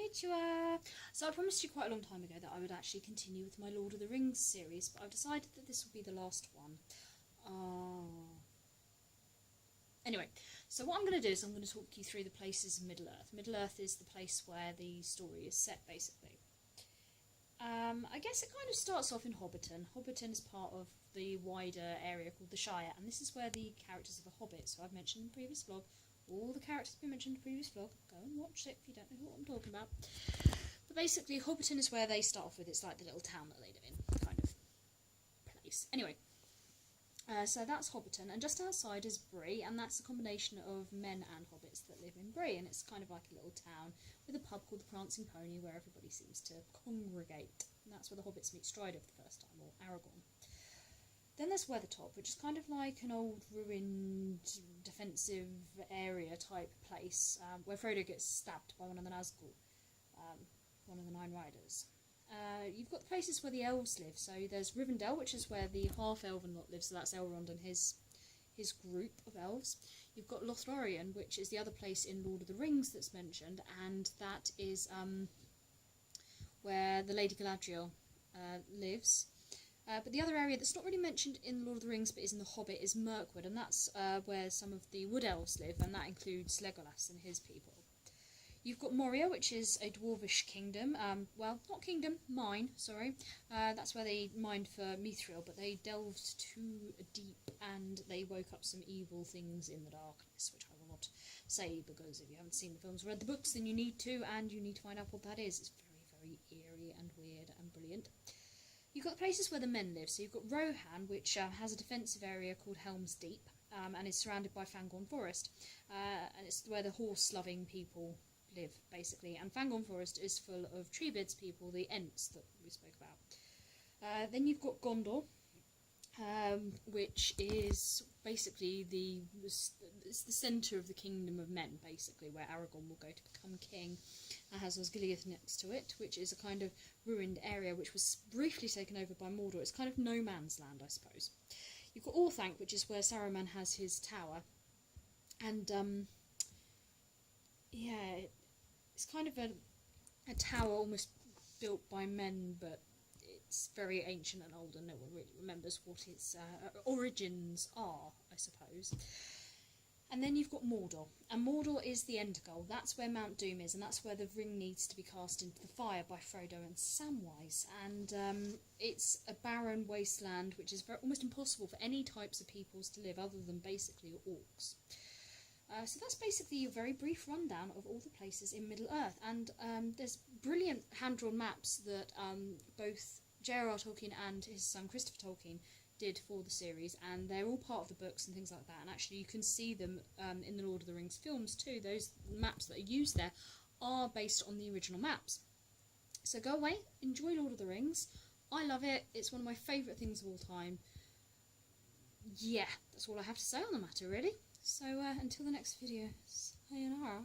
Konnichiwa! So I promised you quite a long time ago that I would actually continue with my Lord of the Rings series, but I've decided that this will be the last one. Anyway, so what I'm going to do is I'm going to talk you through the places of Middle-earth. Middle-earth is the place where the story is set, basically. I guess it kind of starts off in Hobbiton. Hobbiton is part of the wider area called the Shire, and this is where the characters of the Hobbit, so I've mentioned in the previous vlog, all the characters have been mentioned in the previous vlog, go and watch it if you don't know what I'm talking about. But basically, Hobbiton is where they start off with, it's like the little town that they live in, kind of place. Anyway, so that's Hobbiton, and just outside is Bree, and that's a combination of men and hobbits that live in Bree, and it's kind of like a little town with a pub called the Prancing Pony where everybody seems to congregate, and that's where the hobbits meet Strider for the first time, or Aragorn. Then there's Weathertop, which is kind of like an old ruined defensive area type place where Frodo gets stabbed by one of the Nazgûl, one of the Nine Riders. You've got the places where the elves live, so there's Rivendell, which is where the half-elven lot live, so that's Elrond and his group of elves. You've got Lothlorien, which is the other place in Lord of the Rings that's mentioned, and that is where the Lady Galadriel lives. But the other area that's not really mentioned in Lord of the Rings but is in The Hobbit is Mirkwood, and that's where some of the Wood Elves live, and that includes Legolas and his people. You've got Moria, which is a dwarvish kingdom, well, not kingdom, mine, sorry. That's where they mined for mithril, but they delved too deep and they woke up some evil things in the darkness, which I will not say, because if you haven't seen the films or read the books, then you need to, and you need to find out what that is. It's very, very eerie and weird and brilliant. You've got places where the men live, so you've got Rohan, which has a defensive area called Helm's Deep, and is surrounded by Fangorn Forest, and it's where the horse-loving people live, basically, and Fangorn Forest is full of Treebeard's people, the Ents that we spoke about. Then you've got Gondor, which is basically it's the centre of the Kingdom of Men, basically, where Aragorn will go to become king. It has Osgiliath next to it, which is a kind of ruined area which was briefly taken over by Mordor. It's kind of no man's land, I suppose. You've got Orthanc, which is where Saruman has his tower, and yeah, it's kind of a tower almost built by men, but it's very ancient and old, and no one really remembers what its origins are, I suppose. And then you've got Mordor, and Mordor is the end goal. That's where Mount Doom is, and that's where the ring needs to be cast into the fire by Frodo and Samwise. And it's a barren wasteland which is almost impossible for any types of peoples to live other than basically orcs. So that's basically a very brief rundown of all the places in Middle-earth, and there's brilliant hand-drawn maps that both J.R.R. Tolkien and his son Christopher Tolkien did for the series, and they're all part of the books and things like that, and actually you can see them in the Lord of the Rings films too. Those maps that are used there are based on the original maps. So go away, enjoy Lord of the Rings. I love it, it's one of my favourite things of all time. Yeah, that's all I have to say on the matter, really. So, until the next video, sayonara.